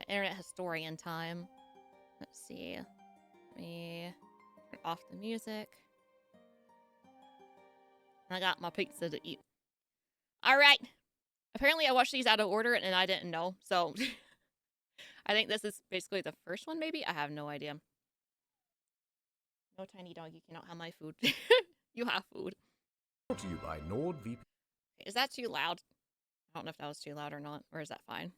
internet historian time. Let's see. Let me turn off the music. I got my pizza to eat. All right. Apparently, I watched these out of order and I didn't know. So, I think this is basically the first one, maybe? I have no idea. No, tiny dog, you cannot have my food. You have food. Brought to you by NordVPN. Is that too loud? I don't know if that was too loud or not. Or is that fine?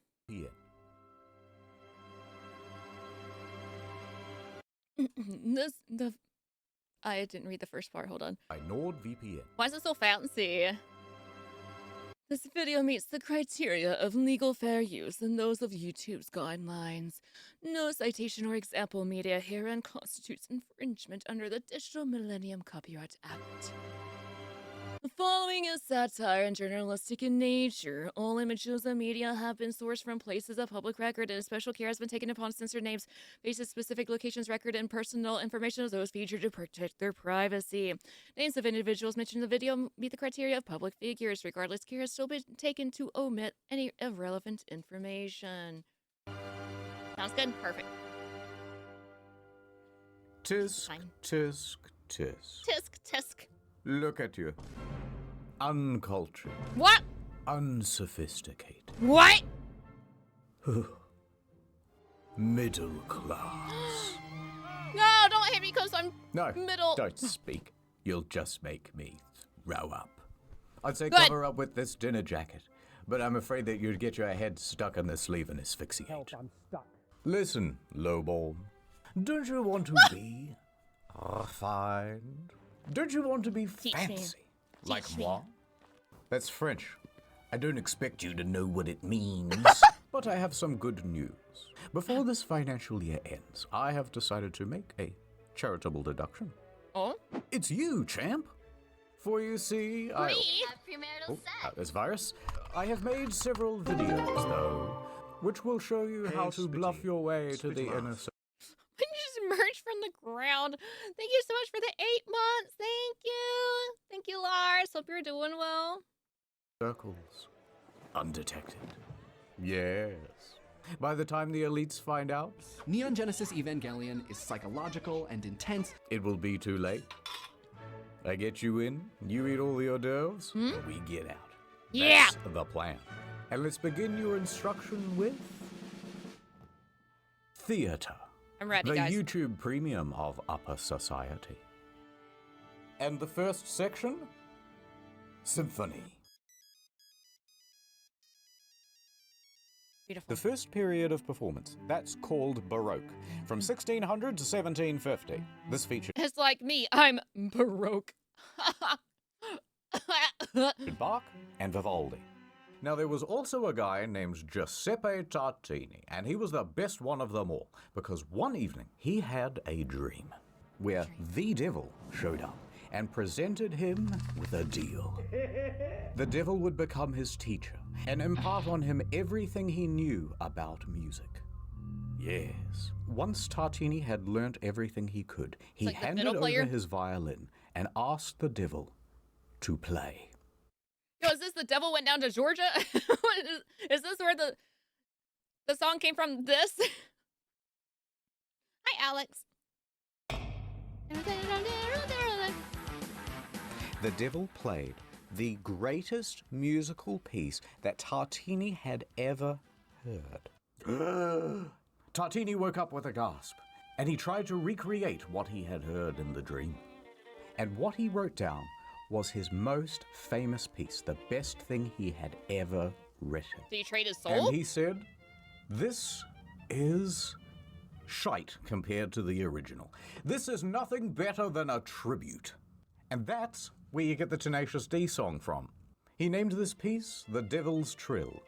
I didn't read the first part. Hold on. By NordVPN. Why is it so fancy? This video meets the criteria of legal fair use and those of YouTube's guidelines. No citation or example media herein constitutes infringement under the Digital Millennium Copyright Act. The following is satire and journalistic in nature. All images and media have been sourced from places of public record, and special care has been taken upon censored names, faces, specific locations, record, and personal information of those featured to protect their privacy. Names of individuals mentioned in the video meet the criteria of public figures. Regardless, care has still been taken to omit any irrelevant information. Sounds good. Perfect. Tisk, Fine. tisk, tisk. Tisk, tisk. Look at you. Uncultured. What? Unsophisticated. What? Middle class. No, don't hit me because I'm No, middle. don't speak. You'll just make me throw up. I'd say Good. cover up with this dinner jacket, but I'm afraid that you'd get your head stuck in the sleeve and asphyxiate. Help, I'm stuck. Listen, lowborn. Don't you want to be refined? Don't you want to be Teach me. fancy? Like Teach me. moi? That's French. I don't expect you to know what it means. But I have some good news. Before this financial year ends, I have decided to make a charitable deduction. Oh? It's you, champ. For you see, Me? Premarital sex. this virus. I have made several videos, though, which will show you how to bluff Spitty. your way to Spitty the mouth. inner When you just emerged from the ground. Thank you so much for the 8 months. Thank you. Thank you, Lars. Hope you're doing well. circles. Undetected. Yes. By the time the elites find out, Neon Genesis Evangelion is psychological and intense. it will be too late. I get you in, you eat all the hors d'oeuvres, we get out. Yeah. That's the plan. And let's begin your instruction with theater. I'm ready, The guys. YouTube premium of upper society. And the first section? Symphony. Beautiful. The first period of performance, that's called Baroque, from 1600 to 1750. This featured It's like me. I'm Baroque. Bach and Vivaldi. Now, there was also a guy named Giuseppe Tartini, and he was the best one of them all, because one evening he had a dream where the devil showed up and presented him with a deal. The devil would become his teacher and impart on him everything he knew about music. Yes. Once Tartini had learnt everything he could, he like the handed fiddle over player? his violin and asked the devil to play. Yo, is this the devil went down to Georgia? is this where the song came from? This? Hi, Alex. The devil played the greatest musical piece that Tartini had ever heard. Tartini woke up with a gasp, and he tried to recreate what he had heard in the dream. And what he wrote down was his most famous piece, the best thing he had ever written. Did he trade his soul? And he said, "This is shite compared to the original. This is nothing better than a tribute." And that's where you get the Tenacious D song from. He named this piece The Devil's Trill,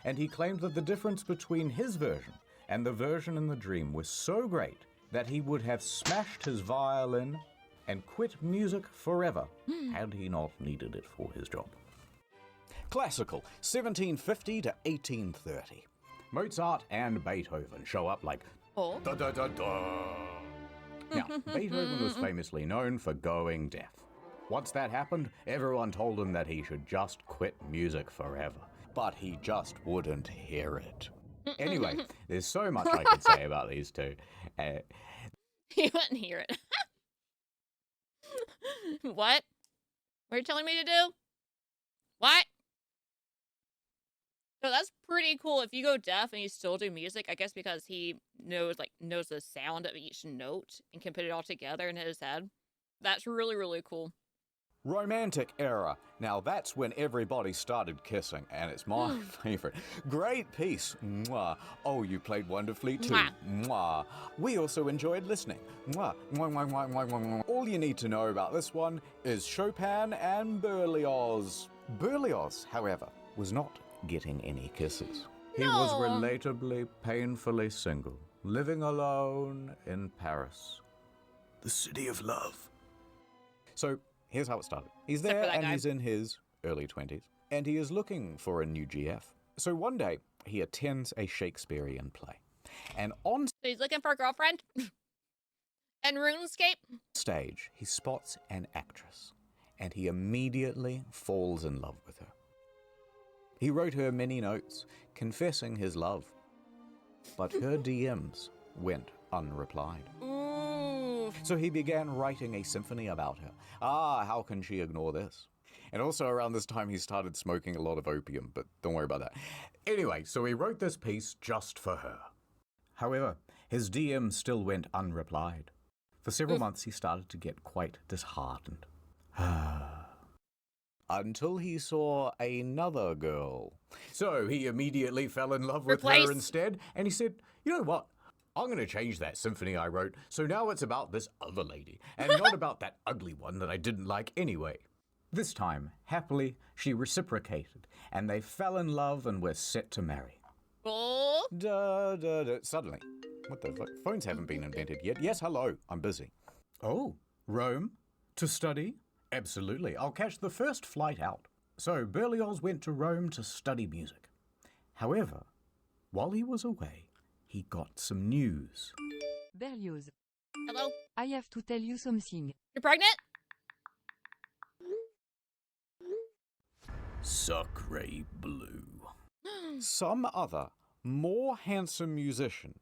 and he claimed that the difference between his version and the version in the dream was so great that he would have smashed his violin and quit music forever had he not needed it for his job. Classical, 1750 to 1830. Mozart and Beethoven show up like Oh. da da da da. Now, Beethoven was famously known for going deaf. Once that happened, everyone told him that he should just quit music forever. But he just wouldn't hear it. Anyway, there's so much I could say about these two. You wouldn't hear it. What? What are you telling me to do? What? So that's pretty cool. If you go deaf and you still do music, I guess because he knows the sound of each note and can put it all together in his head. That's really, really cool. Romantic era. Now that's when everybody started kissing, and it's my favorite. Great piece. Mwah. Oh, you played wonderfully too. Mwah. Mwah. We also enjoyed listening. Mwah. Mwah, mwah, mwah, mwah, mwah, mwah. All you need to know about this one is Chopin and Berlioz. Berlioz, however, was not getting any kisses. He was relatably, painfully single, living alone in Paris, the city of love. So here's how it started. He's there and he's in his early 20s, and he is looking for a new GF. So one day he attends a Shakespearean play, and on He's looking for a girlfriend. And RuneScape. stage he spots an actress, and he immediately falls in love with her. He wrote her many notes, confessing his love, but her DMs went unreplied. Ooh. So he began writing a symphony about her. Ah, how can she ignore this? And also around this time he started smoking a lot of opium, but don't worry about that. Anyway, so he wrote this piece just for her. However, his DMs still went unreplied. For several months he started to get quite disheartened. Until he saw another girl. So he immediately fell in love with her instead, and he said, you know what? I'm going to change that symphony I wrote, so now it's about this other lady, and not about that ugly one that I didn't like anyway. This time, happily, she reciprocated, and they fell in love and were set to marry. Oh. Suddenly, what the fuck? Phones haven't been invented yet. Yes, hello, I'm busy. Oh, Rome? To study? Absolutely, I'll catch the first flight out. So Berlioz went to Rome to study music. However, while he was away, he got some news. Berlioz, Hello? I have to tell you something. You're pregnant? Sacre bleu. Some other, more handsome musician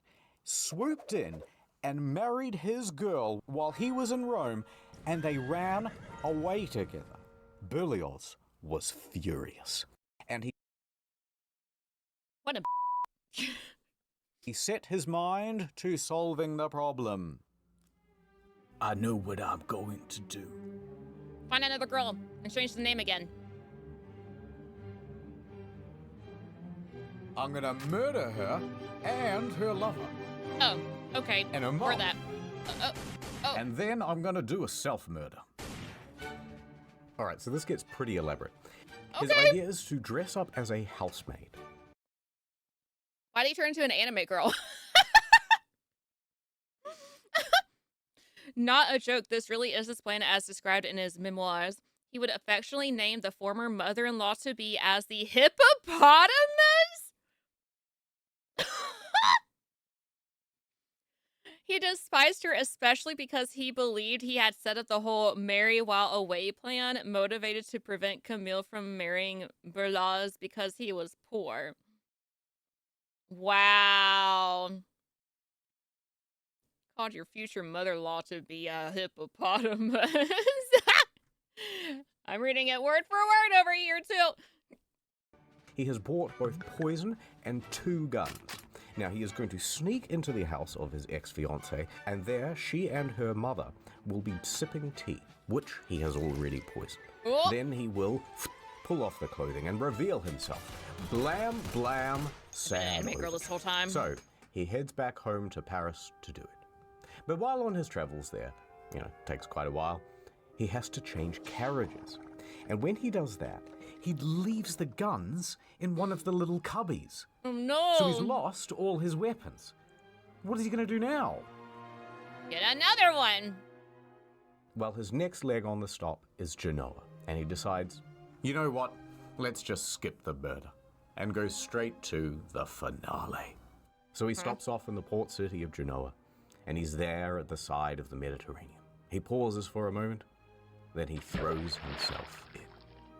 swooped in and married his girl while he was in Rome, and they ran away together. Berlioz was furious, and What a he set his mind to solving the problem. I know what I'm going to do. Find another girl and change the name again. I'm gonna murder her and her lover. Oh, okay. And her For mom. that. Oh. And then I'm gonna do a self-murder. Alright, so this gets pretty elaborate. His Okay. idea is to dress up as a housemaid. Why did he turn into an anime girl? Not a joke. This really is his plan as described in his memoirs. He would affectionately name the former mother-in-law to be as the hippopotamus? He despised her especially because he believed he had set up the whole marry while away plan, motivated to prevent Camille from marrying Berlioz because he was poor. Wow. Called your future mother-in-law to be a hippopotamus. I'm reading it word for word over here, too. He has bought both poison and 2 guns. Now, he is going to sneak into the house of his ex-fiancée, and there she and her mother will be sipping tea, which he has already poisoned. Oh. Then he will pull off the clothing and reveal himself. Blam, blam, Sam. Anime girl this whole time. So, he heads back home to Paris to do it. But while on his travels there, takes quite a while, he has to change carriages. And when he does that, he leaves the guns in one of the little cubbies. Oh no! So he's lost all his weapons. What is he going to do now? Get another one! Well, his next leg on the stop is Genoa, and he decides, you know what? Let's just skip the murder and go straight to the finale. So he stops off in the port city of Genoa, and he's there at the side of the Mediterranean. He pauses for a moment, then he throws himself in.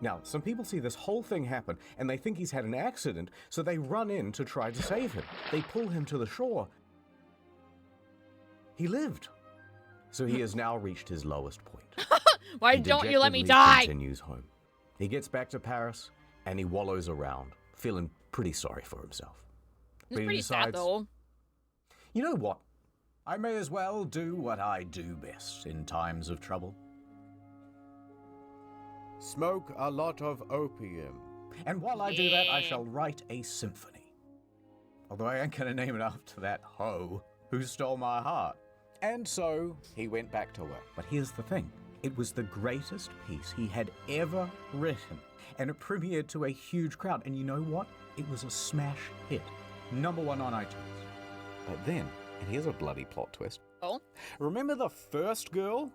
Now, some people see this whole thing happen and they think he's had an accident, so they run in to try to save him. They pull him to the shore. He lived. So he has now reached his lowest point. Why He don't you let me dejectedly die? Continues home. He gets back to Paris and he wallows around, feeling pretty sorry for himself. It's But he pretty sad, decides, though. you know what? I may as well do what I do best in times of trouble. Smoke a lot of opium. And while I do that, I Yeah. shall write a symphony. Although I ain't gonna name it after that hoe who stole my heart. And so he went back to work. But here's the thing. It was the greatest piece he had ever written. And it premiered to a huge crowd. And you know what? It was a smash hit. #1 on iTunes. But then, and here's a bloody plot twist. Oh? Remember the first girl?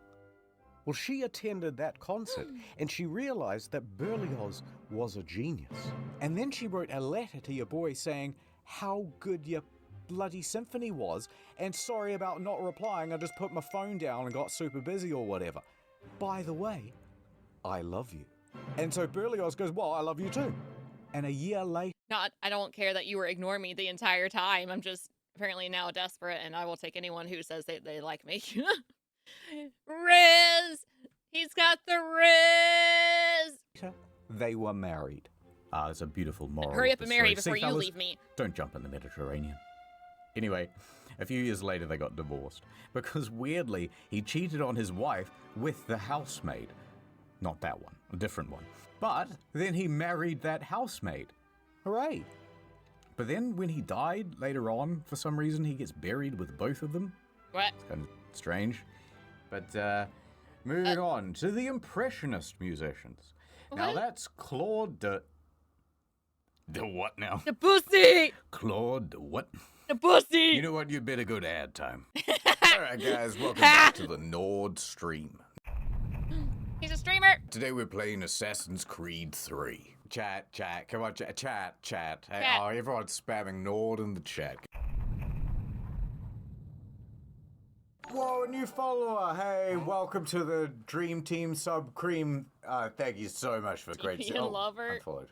Well, she attended that concert and she realized that Berlioz was a genius. And then she wrote a letter to your boy saying how good your bloody symphony was, and sorry about not replying, I just put my phone down and got super busy or whatever. By the way, I love you. And so Berlioz goes, well, I love you too. And a year later, Not, I don't care that you were ignoring me the entire time. I'm just apparently now desperate, and I will take anyone who says they like me. Riz! He's got the Riz! they were married. Ah, it's a beautiful moral. Hurry of up and the marry story. before See, you fellas, leave me. Don't jump in the Mediterranean. Anyway, a few years later they got divorced because weirdly he cheated on his wife with the housemaid. Not that one, a different one. But then he married that housemaid. Hooray! But then when he died later on, for some reason he gets buried with both of them. What? Kind of strange. But moving on to the Impressionist musicians. Now What? that's Claude de... The what now? The pussy! Claude de what? The pussy! You know what? You'd better go to ad time. Alright guys, welcome back to the Nord stream. He's a streamer! Today we're playing Assassin's Creed 3. Chat, come on, chat. Hey, Chat. oh, everyone's spamming Nord in the chat. Whoa, a new follower! Hey, welcome to the Dream Team Sub Cream. Thank you so much for the great. Ian Lover. Unfollowed.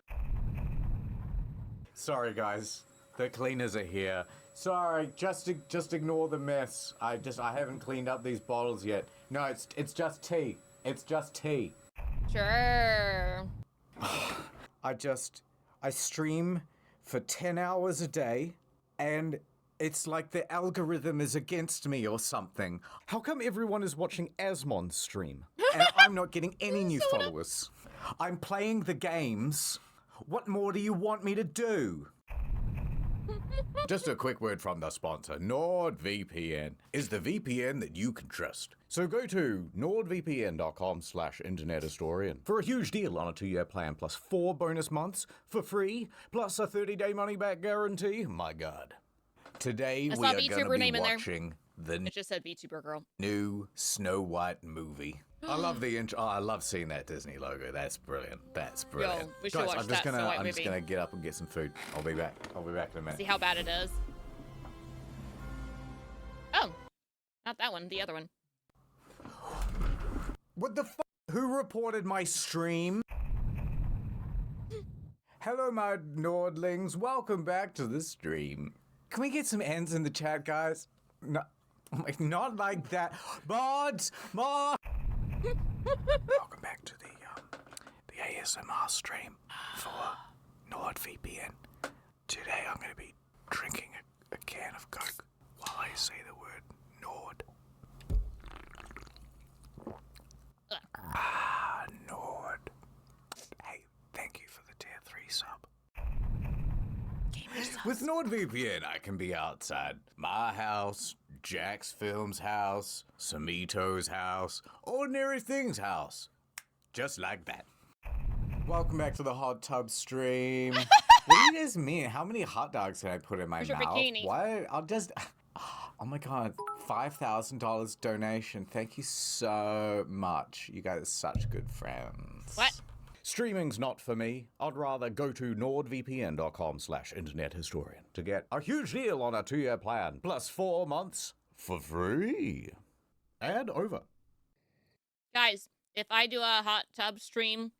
Sorry, guys. The cleaners are here. Sorry, just ignore the mess. I haven't cleaned up these bottles yet. No, it's just tea. It's just tea. Sure. I stream for 10 hours a day, and it's like the algorithm is against me or something. How come everyone is watching Asmon's stream, and I'm not getting any new followers? I'm playing the games. What more do you want me to do? Just a quick word from the sponsor. NordVPN is the VPN that you can trust. So go to nordvpn.com/internethistorian for a huge deal on a 2-year plan plus 4 bonus months for free, plus a 30-day money-back guarantee. My God. Today I we saw are going VTuber to be name in there. watching the It just said VTuber girl. new Snow White movie. I love the intro. Oh, I love seeing that Disney logo. That's brilliant. That's brilliant. we should Guys, watch I'm just that Snow White I'm just movie. gonna get up and get some food. I'll be back. I'll be back in a minute. See how bad it is. Oh. Not that one, the other one. What the f? Who reported my stream? Hello, my Nordlings. Welcome back to the stream. Can we get some ends in the chat, guys? No, not like that. Mods! Welcome back to the ASMR stream for NordVPN. Today I'm going to be drinking a can of Coke while I say the word Nord. Nord. Hey, thank you for the tier 3 sub. With NordVPN, I can be outside my house, Jack's Film's house, Samito's house, Ordinary Things' house. Just like that. Welcome back to the hot tub stream. What do you guys mean? How many hot dogs can I put in my Where's your mouth? bikini? What? I'll just... Oh my God, $5,000 donation. Thank you so much. You guys are such good friends. What? Streaming's not for me. I'd rather go to nordvpn.com/internethistorian to get a huge deal on a 2-year plan, plus 4 months for free. Ad over. Guys, if I do a hot tub stream,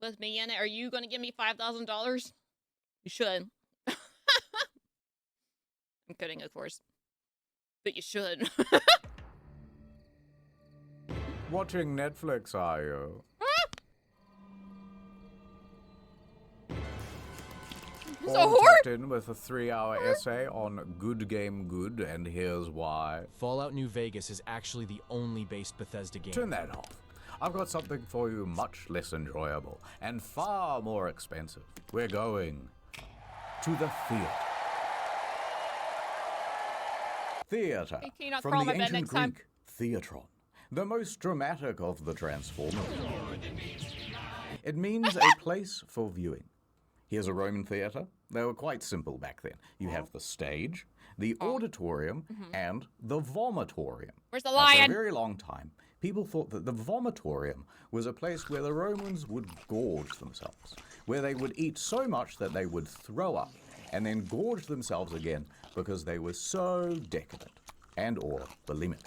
with me in it. Are you gonna give me $5,000? You should. I'm kidding, of course. But you should. Watching Netflix, are you? It's a All whore? tucked in with a 3-hour essay on Good Game Good, and here's why. Fallout New Vegas is actually the only based Bethesda game. Turn that off. I've got something for you much less enjoyable and far more expensive. We're going to the theater. Theater, Hey, can you not from crawl the my bed ancient next time? Greek theatron, the most dramatic of the Transformers. It means a place for viewing. Here's a Roman theater. They were quite simple back then. You have the stage, the auditorium, and the vomitorium. Where's the Now, lion? for a very long time, people thought that the vomitorium was a place where the Romans would gorge themselves, where they would eat so much that they would throw up and then gorge themselves again because they were so decadent and or bulimic.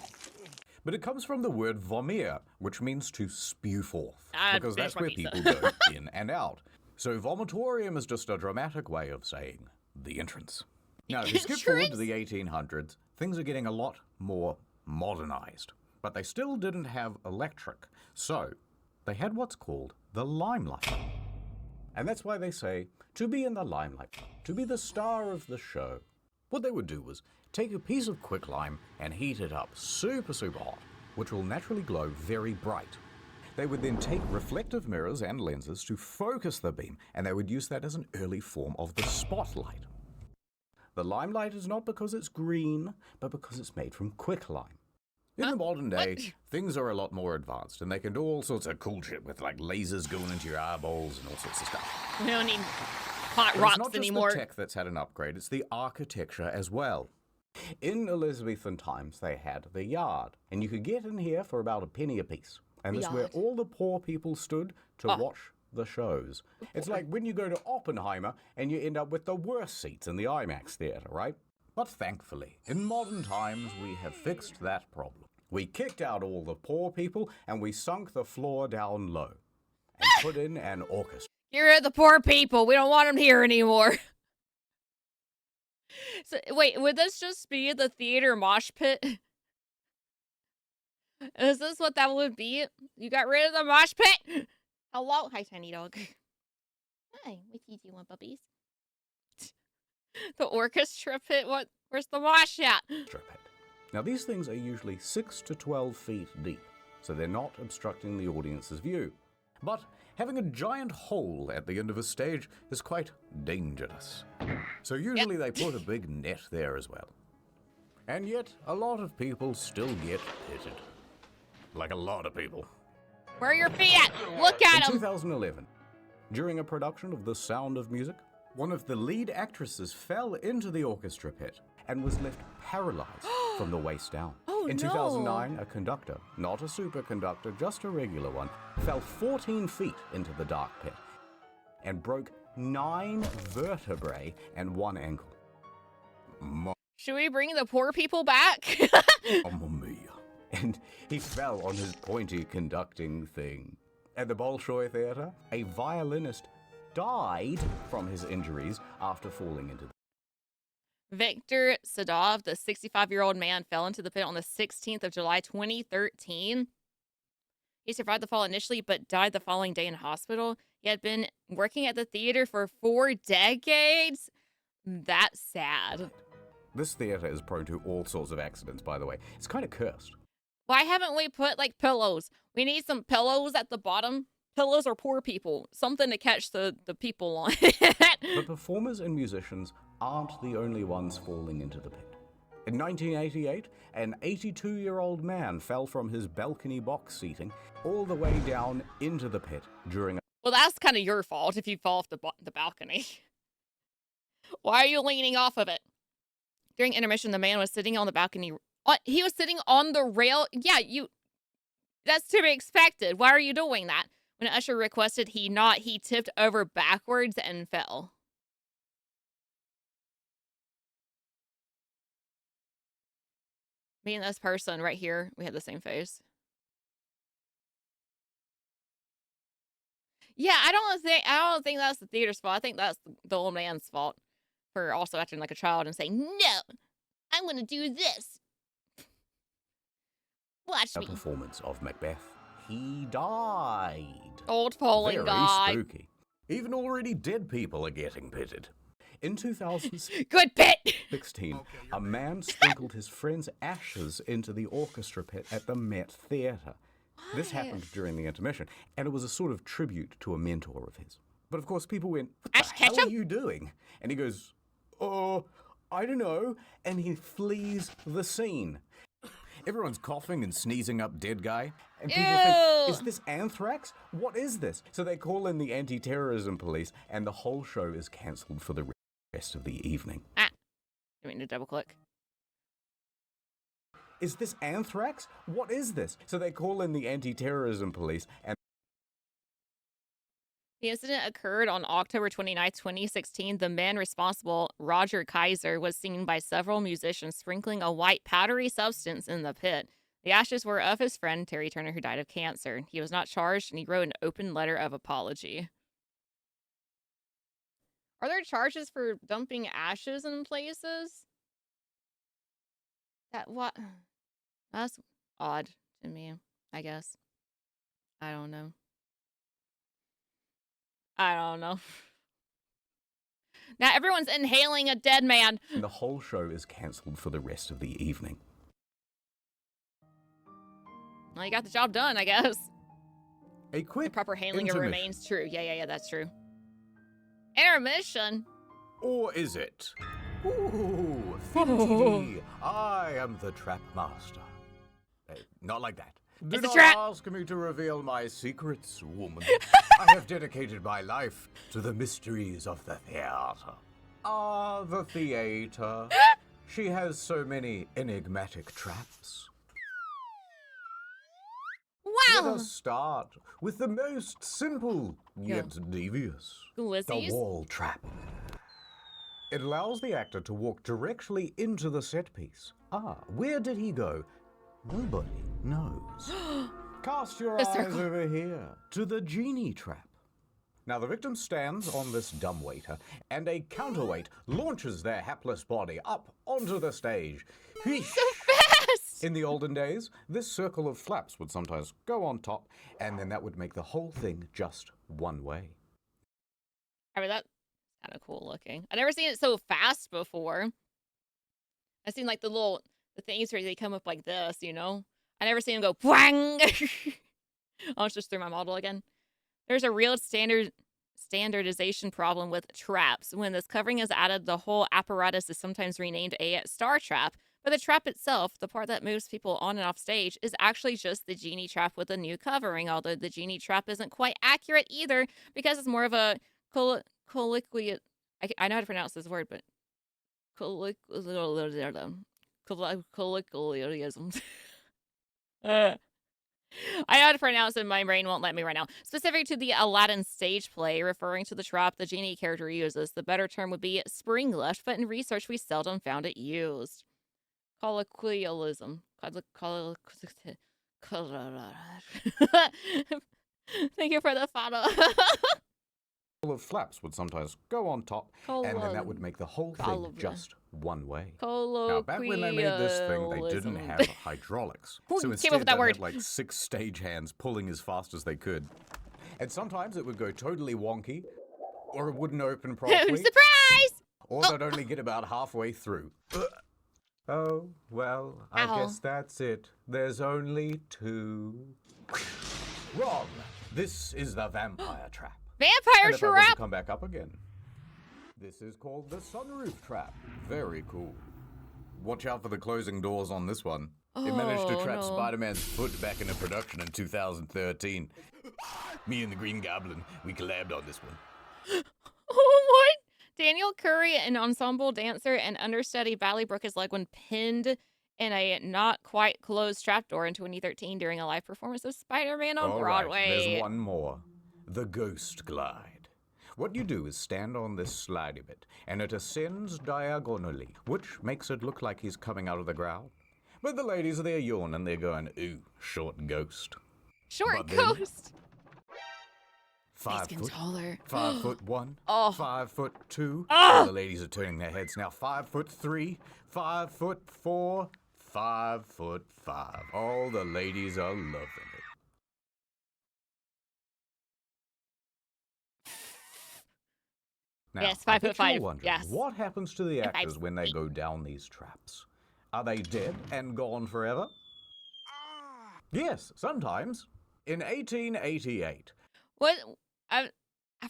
But it comes from the word vomere, which means to spew forth, because finish that's my where pizza. people go in and out. So vomitorium is just a dramatic way of saying the entrance. Now, if you skip forward to the 1800s, things are getting a lot more modernized. But they still didn't have electric, so they had what's called the limelight. And that's why they say, to be in the limelight, to be the star of the show. What they would do was take a piece of quicklime and heat it up super, super hot, which will naturally glow very bright. They would then take reflective mirrors and lenses to focus the beam, and they would use that as an early form of the spotlight. The limelight is not because it's green, but because it's made from quicklime. In the modern day, things are a lot more advanced, and they can do all sorts of cool shit with like lasers going into your eyeballs and all sorts of stuff. We don't need hot But rocks it's not just anymore. the tech that's had an upgrade, it's the architecture as well. In Elizabethan times, they had the yard, and you could get in here for about a penny apiece. And The that's where yard. all the poor people stood to watch the shows. It's like when you go to Oppenheimer and you end up with the worst seats in the IMAX theater, right? But thankfully, in modern times, we have fixed that problem. We kicked out all the poor people and we sunk the floor down low and put in an orchestra. Get rid of the poor people. We don't want them here anymore. So, wait, would this just be the theater mosh pit? Is this what that would be? You got rid of the mosh pit? Hello? Hi, tiny dog. Hi, what do you want, puppies? The orchestra pit? What? Where's the mosh at? Pit. Now, these things are usually 6 to 12 feet deep, so they're not obstructing the audience's view. But having a giant hole at the end of a stage is quite dangerous. So usually they put a big net there as well. And yet, a lot of people still get pitted. Like a lot of people. Where are your feet at? Look at In them. 2011, during a production of The Sound of Music, one of the lead actresses fell into the orchestra pit and was left paralyzed from the waist down. Oh, In no. 2009, a conductor, not a superconductor, just a regular one, fell 14 feet into the dark pit and broke 9 vertebrae and 1 ankle. Should we bring the poor people back? Mamma mia. And he fell on his pointy conducting thing. At the Bolshoi Theatre, a violinist died from his injuries after falling into the... Viktor Sadov, the 65-year-old man, fell into the pit on the 16th of July, 2013. He survived the fall initially, but died the following day in hospital. He had been working at the theater for 4 decades. That's sad. This theatre is prone to all sorts of accidents, by the way. It's kind of cursed. Why haven't we put, like, pillows? We need some pillows at the bottom. Pillows are poor people. Something to catch the people on. But performers and musicians aren't the only ones falling into the pit. In 1988, an 82-year-old man fell from his balcony box seating all the way down into the pit during a... Well, that's kind of your fault if you fall off the balcony. Why are you leaning off of it? During intermission, the man was sitting on the balcony. He was sitting on the rail. Yeah, that's to be expected. Why are you doing that? When Usher requested he not, he tipped over backwards and fell. Me and this person right here, we had the same face. Yeah, I don't think that's the theater's fault. I think that's the old man's fault for also acting like a child and saying, "No, I'm gonna do this. Watch A me." performance of Macbeth. He died. Old falling Very guy. spooky. Even already dead people are getting pitted. In 2016, Good pit. a man sprinkled his friend's ashes into the orchestra pit at the Met Theatre. This happened during the intermission, and it was a sort of tribute to a mentor of his. But of course, people went, "What Ash the hell ketchup? are you doing?" And he goes, "Oh, I don't know." And he flees the scene. Everyone's coughing and sneezing up dead guy. And people think, is this anthrax? What is this? So they call in the anti-terrorism police, and the whole show is cancelled for the rest of the evening. I mean to double click. Is this anthrax? What is this? So they call in the anti-terrorism police, and The incident occurred on October 29th, 2016. The man responsible, Roger Kaiser, was seen by several musicians sprinkling a white powdery substance in the pit. The ashes were of his friend, Terry Turner, who died of cancer. He was not charged, and he wrote an open letter of apology. Are there charges for dumping ashes in places? That's odd to me, I guess. I don't know. Now everyone's inhaling a dead man. the whole show is cancelled for the rest of the evening. Well, you got the job done, I guess. A quick The proper handling of intermission. remains, true. Yeah, that's true. Intermission? Or is it? Ooh, FTD. I am the trap master. Not like that. Do It's a not trap. ask me to reveal my secrets, woman. I have dedicated my life to the mysteries of the theater. Ah, the theater. She has so many enigmatic traps. Let Wow. us start with the most simple, yet devious. The Glizzies? wall trap. It allows the actor to walk directly into the set piece. Ah, where did he go? Nobody knows. Cast your The eyes circle. over here to the genie trap. Now the victim stands on this dumbwaiter, and a counterweight launches their hapless body up onto the stage. Fast! In the olden days, this circle of flaps would sometimes go on top, and then that would make the whole thing just one way. I mean, that's kind of cool looking. I've never seen it so fast before. I've seen like the things where they come up like this, you know? I never seen them go bwang. I'll just through my model again. There's a real standardization problem with traps. When this covering is added, the whole apparatus is sometimes renamed a star trap. But the trap itself, the part that moves people on and off stage, is actually just the genie trap with a new covering, although the genie trap isn't quite accurate either because it's more of a colloquial. I know how to pronounce this word, but colloquialism. I know how to pronounce it, my brain won't let me right now. Specific to the Aladdin stage play, referring to the trap the genie character uses, the better term would be spring lift, but in research we seldom found it used. Colloquialism. Thank you for the follow. Of flaps would sometimes go on top, and then that would make the whole thing just one way. Now, back when they made this thing, they didn't have hydraulics. Who So came instead, up with that they word? had like 6 stagehands pulling as fast as they could. And sometimes it would go totally wonky, or it wouldn't open properly, Surprise! or they'd only get about halfway through. Oh, well, I Ow. guess that's it. There's only 2. Wrong. This is the vampire trap. Vampire And if I want to trap! come back up again. This is called the sunroof trap. Very cool. Watch out for the closing doors on this one. It managed to Oh, trap no. Spider-Man's foot back into production in 2013. Me and the Green Goblin, we collabed on this one. What? Daniel Curry, an ensemble dancer and understudy, badly broke his leg when pinned in a not quite closed trapdoor in 2013 during a live performance of Spider-Man on All right, Broadway. there's one more. The ghost glide. What you do is stand on this slidey bit, and it ascends diagonally, which makes it look like he's coming out of the ground. But the ladies are there yawning, they're going, ooh, short ghost. Short But then- ghost. 5 getting foot. taller. 5'1". Oh. 5'2". Ah! All the ladies are turning their heads now. 5'3". 5'4". 5'5". All the ladies are loving it. Now, Yes, I 5'5". bet you're wondering, Yes. what happens to the And actors when they 5'8". go down these traps? Are they dead and gone forever? Yes, sometimes. In 1888, What I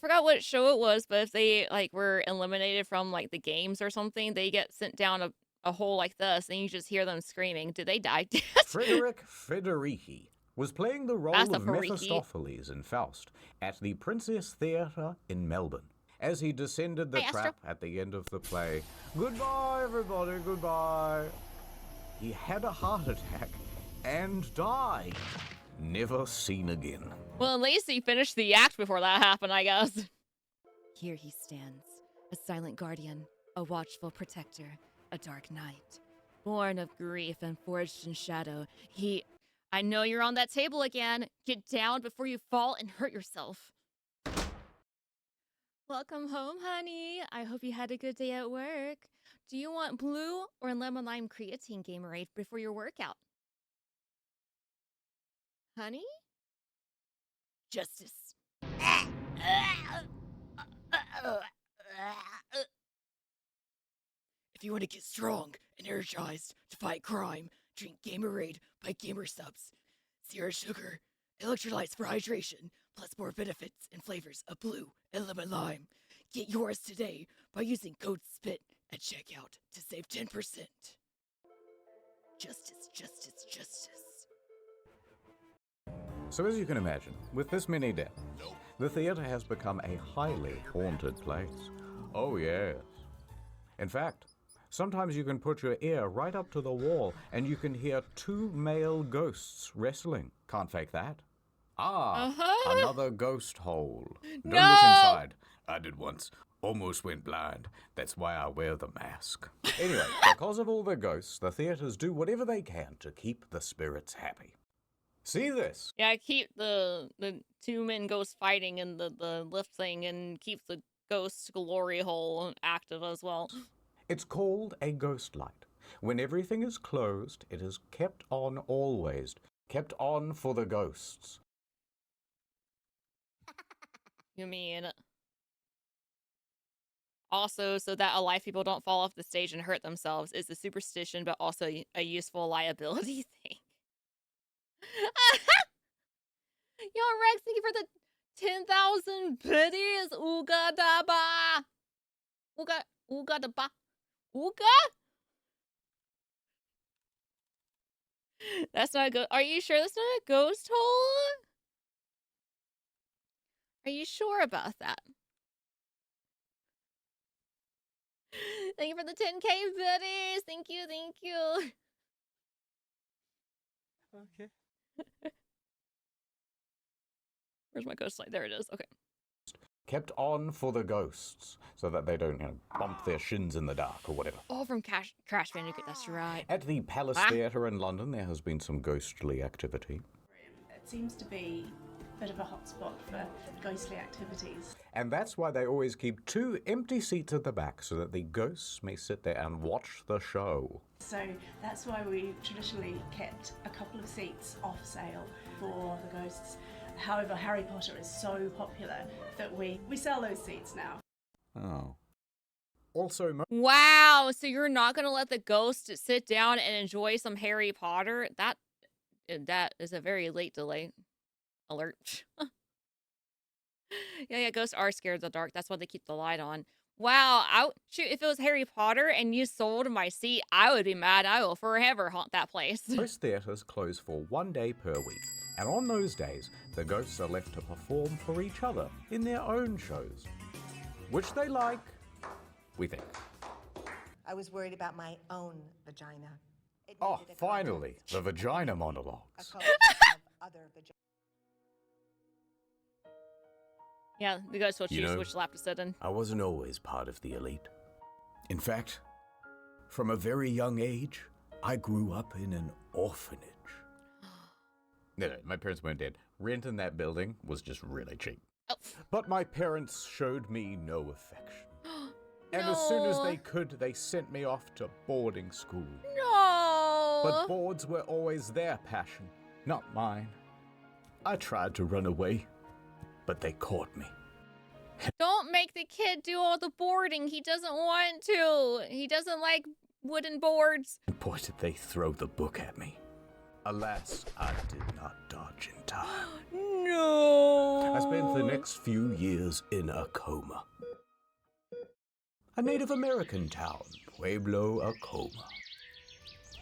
forgot what show it was, but if they like were eliminated from like the games or something, they get sent down a hole like this, and you just hear them screaming. Did they die? Frederick Federici was playing the role That's a of Ferriki. Mephistopheles in Faust at the Princess Theatre in Melbourne. As he descended the Hi, Astro. trap at the end of the play, goodbye, everybody, goodbye. He had a heart attack and died. Never seen again. Well, at least he finished the act before that happened, I guess. Here he stands, a silent guardian, a watchful protector, a dark knight. Born of grief and forged in shadow, I know you're on that table again. Get down before you fall and hurt yourself. Welcome home, honey. I hope you had a good day at work. Do you want blue or lemon lime creatine Gamerade before your workout? Honey? Justice. If you want to get strong and energized to fight crime, drink Gamerade by GamerSupps. Zero sugar, electrolytes for hydration, plus more benefits and flavors of blue and lemon lime. Get yours today by using code SPIT at checkout to save 10%. Justice, justice, justice. So as you can imagine, with this many deaths, the theatre has become a highly haunted place. Oh yes. In fact, sometimes you can put your ear right up to the wall and you can hear 2 male ghosts wrestling. Can't fake that. Another ghost hole. Don't No! look inside. I did once. Almost went blind. That's why I wear the mask. Anyway, because of all the ghosts, the theatres do whatever they can to keep the spirits happy. See this? Yeah, keep the 2 men ghosts fighting in the lift thing and keep the ghost glory hole active as well. It's called a ghost light. When everything is closed, it is kept on always. Kept on for the ghosts. You mean also so that alive people don't fall off the stage and hurt themselves is a superstition, but also a useful liability thing. Yo, Rex, thank you for the 10,000 biddies. Ooga daba. Ooga daba. Ooga? That's not a ghost. Are you sure that's not a ghost hole? Are you sure about that? Thank you for the 10K biddies. Thank you, thank you. Okay. Where's my ghost light? There it is. Okay. Kept on for the ghosts, so that they don't, bump their shins in the dark or whatever. Oh, from Crash Bandicoot. That's right. At the Palace Theatre in London, there has been some ghostly activity. It seems to be a bit of a hotspot for ghostly activities. And that's why they always keep 2 empty seats at the back, so that the ghosts may sit there and watch the show. So that's why we traditionally kept a couple of seats off sale for the ghosts. However, Harry Potter is so popular that we sell those seats now. Oh. Also, Wow. So you're not going to let the ghost sit down and enjoy some Harry Potter? That is a very late delay alert. Yeah, ghosts are scared of the dark. That's why they keep the light on. Wow. Shoot, if it was Harry Potter and you sold my seat, I would be mad. I will forever haunt that place. most theatres close for 1 day per week. And on those days, the ghosts are left to perform for each other in their own shows. Which they like, we think. I was worried about my own vagina. It Oh, needed a finally, context, the vagina a monologues. collection of other vaginas. Yeah, the ghost will You choose know- which lap to sit in. I wasn't always part of the elite. In fact, from a very young age, I grew up in an orphanage. No, my parents weren't dead. Rent in that building was just really cheap. Oh. But my parents showed me no affection. And as soon as they could, they sent me off to boarding school. No. But boards were always their passion, not mine. I tried to run away, but they caught me. Don't make the kid do all the boarding. He doesn't want to. He doesn't like wooden boards. And boy, did they throw the book at me. Alas, I did not dodge in time. No. I spent the next few years in a coma. A Native American town, Pueblo, Acoma.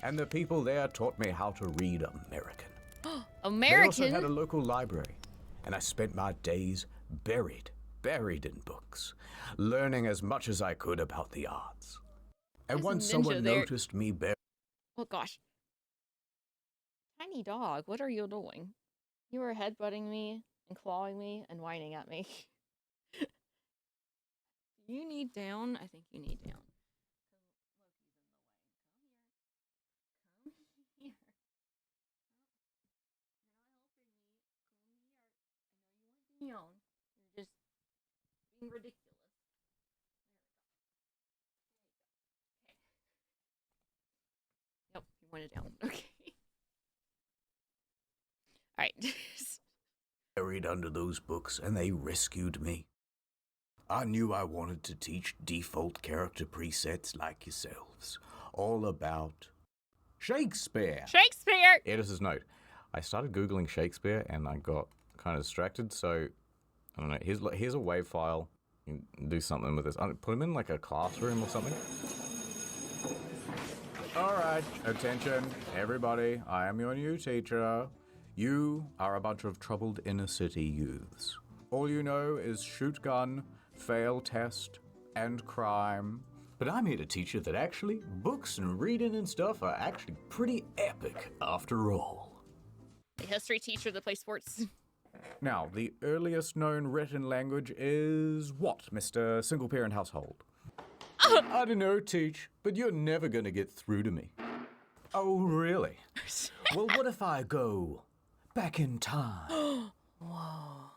And the people there taught me how to read American. American? They also had a local library, and I spent my days buried in books, learning as much as I could about the arts. And There's a once ninja someone there. noticed me Oh gosh. Tiny dog, what are you doing? You were headbutting me and clawing me and whining at me. You need down? I think you need down. Come here. You're not helping me. Come here. I know you want down. You're just being ridiculous. There we go. Okay. Yep, you want it down. Okay. All right. buried under those books, and they rescued me. I knew I wanted to teach default character presets like yourselves, all about Shakespeare. Shakespeare! Editor's note. I started Googling Shakespeare and I got kind of distracted, so I don't know. Here's a WAV file. You can do something with this. Put him in like a classroom or something. Alright, attention, everybody. I am your new teacher. You are a bunch of troubled inner city youths. All you know is shoot gun, fail test, and crime. But I'm here to teach you that actually, books and reading and stuff are actually pretty epic after all. The history teacher that plays sports. Now, the earliest known written language is what, Mr. Single Parent Household? I don't know, Teach, but you're never gonna get through to me. Oh, really? Well, what if I go back in time? Whoa.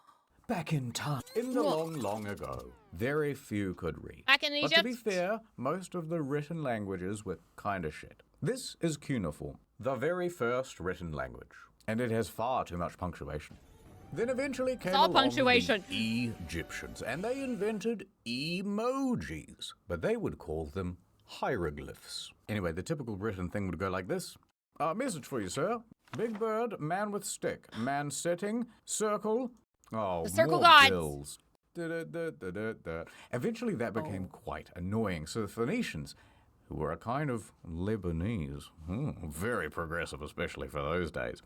Back in time. In the long, long ago, very few could read. Back in But Egypt? to be fair, most of the written languages were kinda shit. This is cuneiform, the very first written language, and it has far too much punctuation. Then eventually came all along punctuation. the Egyptians, and they invented emojis, but they would call them hieroglyphs. Anyway, the typical written thing would go like this. Message for you, sir. Big bird, man with stick, man sitting, circle. Oh, The circle more gods. bills. Da-da-da-da-da-da. Eventually that became quite annoying, so the Phoenicians, who were a kind of Lebanese, very progressive especially for those days,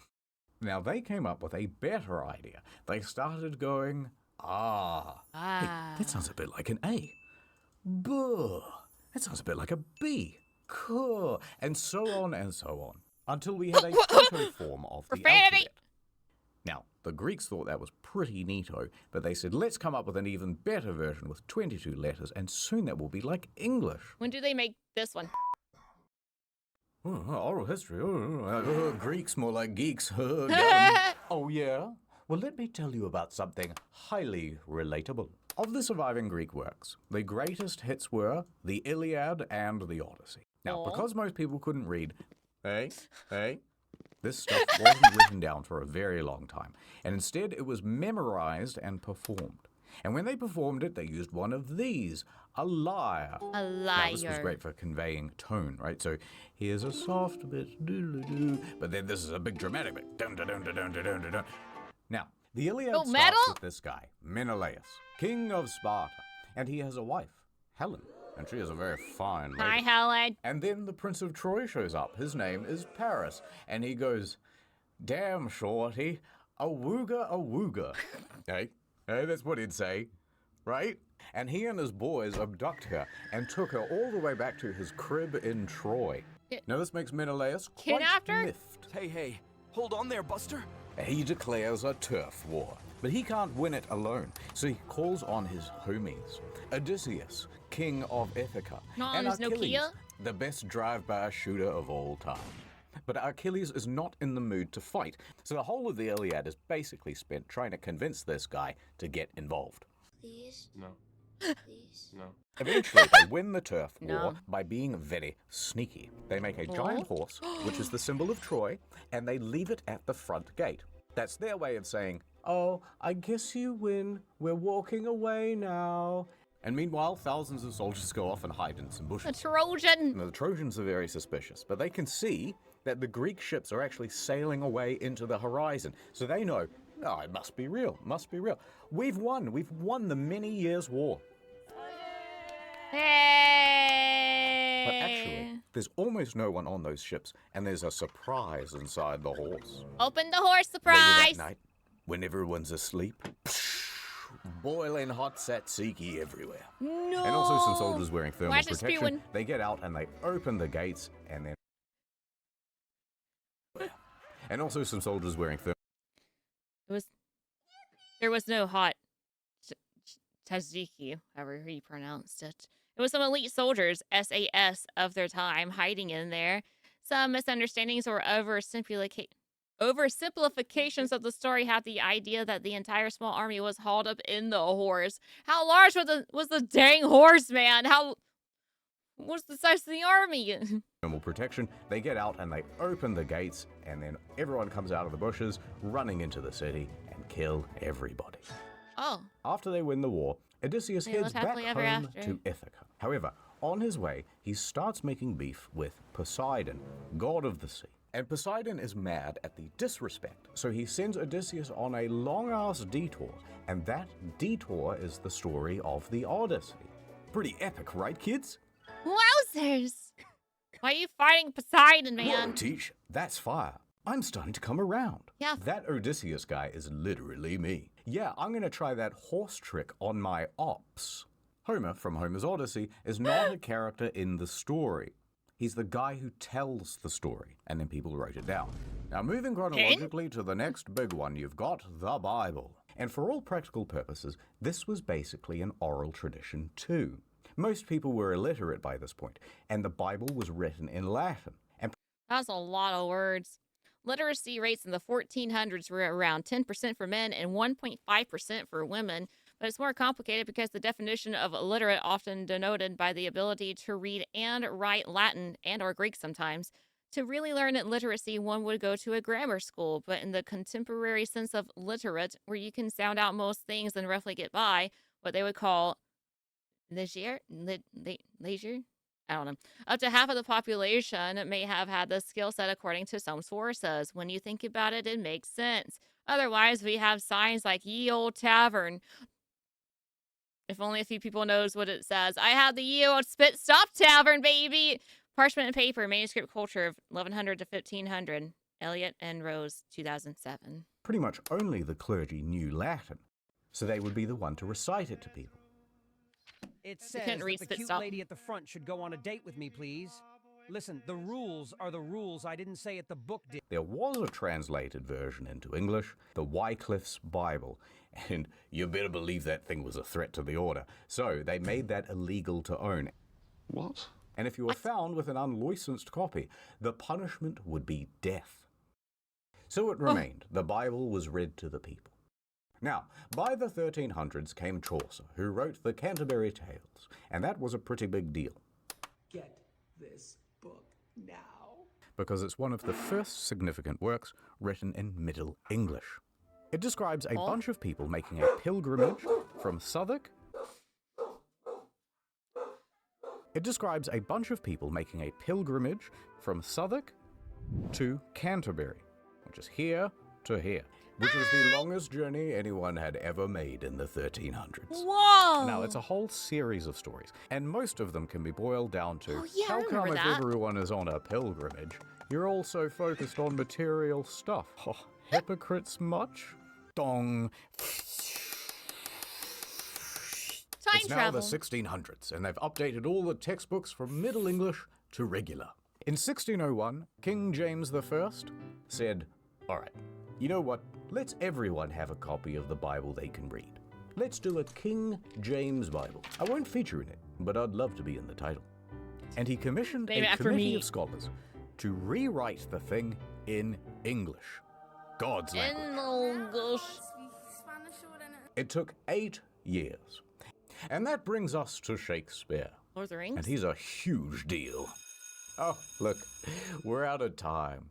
now they came up with a better idea. They started going, hey, that sounds a bit like an A. Buh, that sounds a bit like a B. Cool. And so on and so on, until we had a proto form of the Profanity. alphabet. Now, the Greeks thought that was pretty neato, but they said, let's come up with an even better version with 22 letters, and soon that will be like English. When do they make this one? Oral history. Greeks, more like geeks. Oh, yeah? Well, let me tell you about something highly relatable. Of the surviving Greek works, the greatest hits were the Iliad and the Odyssey. Now, Aw. because most people couldn't read, this stuff wasn't written down for a very long time, and instead it was memorized and performed. And when they performed it, they used one of these, a lyre. A Now, this was liar. great for conveying tone, right? So here's a soft bit, doo-doo-doo, but then this is a big dramatic bit. Dun, dun, dun, dun, dun, dun, dun, dun. Now, the Iliad Go starts metal? with this guy, Menelaus, king of Sparta, and he has a wife, Helen, and she is a very fine lady. Hi, Helen. And then the Prince of Troy shows up. His name is Paris, and he goes, "Damn, shorty, a wooga." Hey, that's what he'd say, right? And he and his boys abduct her and took her all the way back to his crib in Troy. Now this makes Menelaus quite Kidnapped? miffed. Hey, hold on there, Buster. He declares a turf war, but he can't win it alone, so he calls on his homies. Odysseus, king of Ithaca, No, and there's no Achilles, Kia? the best drive-by shooter of all time. But Achilles is not in the mood to fight, so the whole of the Iliad is basically spent trying to convince this guy to get involved. Please? No. Please? No. Eventually, they win the turf No. war by being very sneaky. They make a giant horse, which is the symbol of Troy, and they leave it at the front gate. That's their way of saying, "Oh, I guess you win. We're walking away now." And meanwhile, thousands of soldiers go off and hide in some bushes. A Trojan. Now, the Trojans are very suspicious, but they can see that the Greek ships are actually sailing away into the horizon. So they know, oh, it must be real, must be real. We've won the many years war. Hey. But actually, there's almost no one on those ships, and there's a surprise inside the horse. Open the horse, Later that surprise. night, when everyone's asleep, boiling hot tzatziki everywhere. No. And also some soldiers wearing thermal Why's it protection. spewing? They get out and they open the gates, and then... And also some soldiers wearing There was no hot tzatziki, however he pronounced it. It was some elite soldiers, SAS, of their time, hiding in there. Some misunderstandings or oversimplifications of the story had the idea that the entire small army was hauled up in the horse. How large was the dang horse, man? What's the size of the army? thermal protection. They get out and they open the gates, and then everyone comes out of the bushes, running into the city, and kill everybody. Oh. After they win the war, Odysseus They heads lived back happily home ever after. to Ithaca. However, on his way, he starts making beef with Poseidon, god of the sea. And Poseidon is mad at the disrespect, so he sends Odysseus on a long-ass detour, and that detour is the story of the Odyssey. Pretty epic, right, kids? Wowzers! Why are you fighting Poseidon, Whoa, man? Teach, that's fire. I'm starting to come around. Yeah. That Odysseus guy is literally me. Yeah, I'm gonna try that horse trick on my ops. Homer, from Homer's Odyssey, is not a character in the story. He's the guy who tells the story, and then people wrote it down. Now, moving chronologically to the next big one, you've got the Bible. And for all practical purposes, this was basically an oral tradition too. Most people were illiterate by this point, and the Bible was written in Latin. And That's a lot of words. Literacy rates in the 1400s were around 10% for men and 1.5% for women, but it's more complicated because the definition of illiterate often denoted by the ability to read and write Latin and or Greek sometimes. To really learn literacy, one would go to a grammar school, but in the contemporary sense of literate, where you can sound out most things and roughly get by, what they would call leisure? I don't know. Up to half of the population may have had the skill set according to some sources. When you think about it, it makes sense. Otherwise, we have signs like Ye Old Tavern. If only a few people knows what it says. I have the Ye Old Spit Stop Tavern, baby! Parchment and paper, manuscript culture of 1100 to 1500. Elliot and Rose, 2007. pretty much only the clergy knew Latin, so they would be the one to recite it to people. It They says couldn't that read the spit cute stop. lady at the front should go on a date with me, please. Listen, the rules are the rules. I didn't say it, the book did. There was a translated version into English, the Wycliffe's Bible, and you better believe that thing was a threat to the order, so they made that illegal to own. What? And if you were found with an unlicensed copy, the punishment would be death. So it remained. The Bible was read to the people. Now, by the 1300s came Chaucer, who wrote the Canterbury Tales, and that was a pretty big deal. Get this book now. Because it's one of the first significant works written in Middle English. It describes a bunch of people making a pilgrimage from Southwark. It describes a bunch of people making a pilgrimage from Southwark to Canterbury, which is here to here, which was the longest journey anyone had ever made in the 1300s. Whoa! Now, it's a whole series of stories, and most of them can be boiled down to, Oh, yeah, I how come remember if that. everyone is on a pilgrimage, you're all so focused on material stuff? Oh, hypocrites much? Dong. Time It's now travel. the 1600s, and they've updated all the textbooks from Middle English to regular. In 1601, King James I said, all right, you know what? Let's everyone have a copy of the Bible they can read. Let's do a King James Bible. I won't feature in it, but I'd love to be in the title. And he commissioned Name it a after committee me. of scholars to rewrite the thing in English. God's language. It took 8 years. And that brings us to Shakespeare. Lord of the Rings? And he's a huge deal. Oh, look, we're out of time.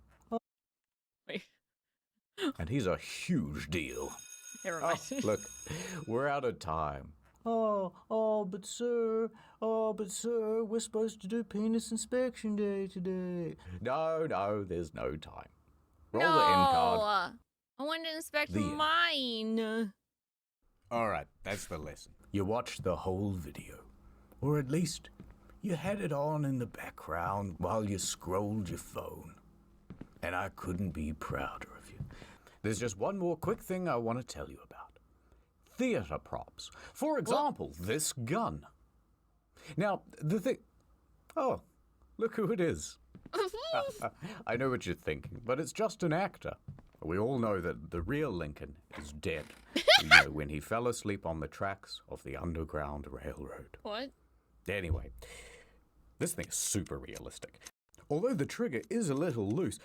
Wait. And he's a huge deal. Never mind. Oh, look, we're out of time. But sir, we're supposed to do penis inspection day today. No, there's no time. Roll the end card. I wanted to inspect The end. mine. All right, that's the lesson. You watched the whole video. Or at least, you had it on in the background while you scrolled your phone. And I couldn't be prouder of you. There's just one more quick thing I want to tell you about. Theater props. For example, this gun. Now, the thing... Oh, look who it is. I know what you're thinking, but it's just an actor. We all know that the real Lincoln is dead. You know, when he fell asleep on the tracks of the Underground Railroad. What? Anyway, this thing is super realistic. Although the trigger is a little loose.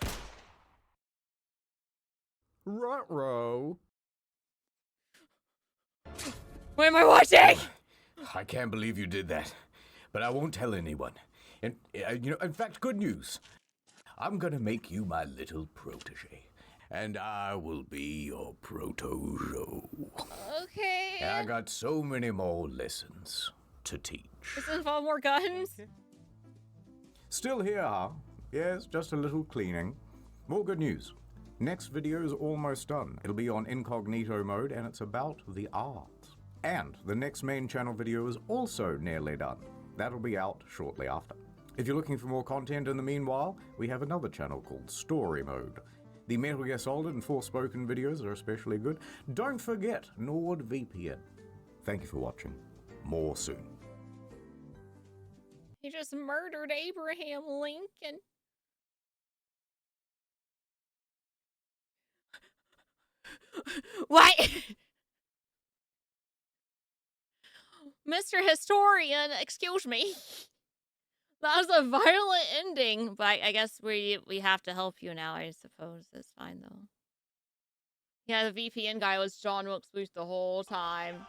Ruh-roh. What am I watching? I can't believe you did that, but I won't tell anyone. And in fact, good news. I'm gonna make you my little protege, and I will be your protojo. Okay. And I got so many more lessons to teach. Does it involve more guns? Still here, huh? Yes, just a little cleaning. More good news. Next video is almost done. It'll be on incognito mode, and it's about the arts. And the next main channel video is also nearly done. That'll be out shortly after. If you're looking for more content in the meanwhile, we have another channel called Story Mode. The Metal Gear Solid and Forspoken videos are especially good. Don't forget NordVPN. Thank you for watching. More soon. He just murdered Abraham Lincoln. What? Mr. Historian, excuse me. That was a violent ending, but I guess we have to help you now, I suppose. That's fine, though. Yeah, the VPN guy was John Wilkes Booth the whole time.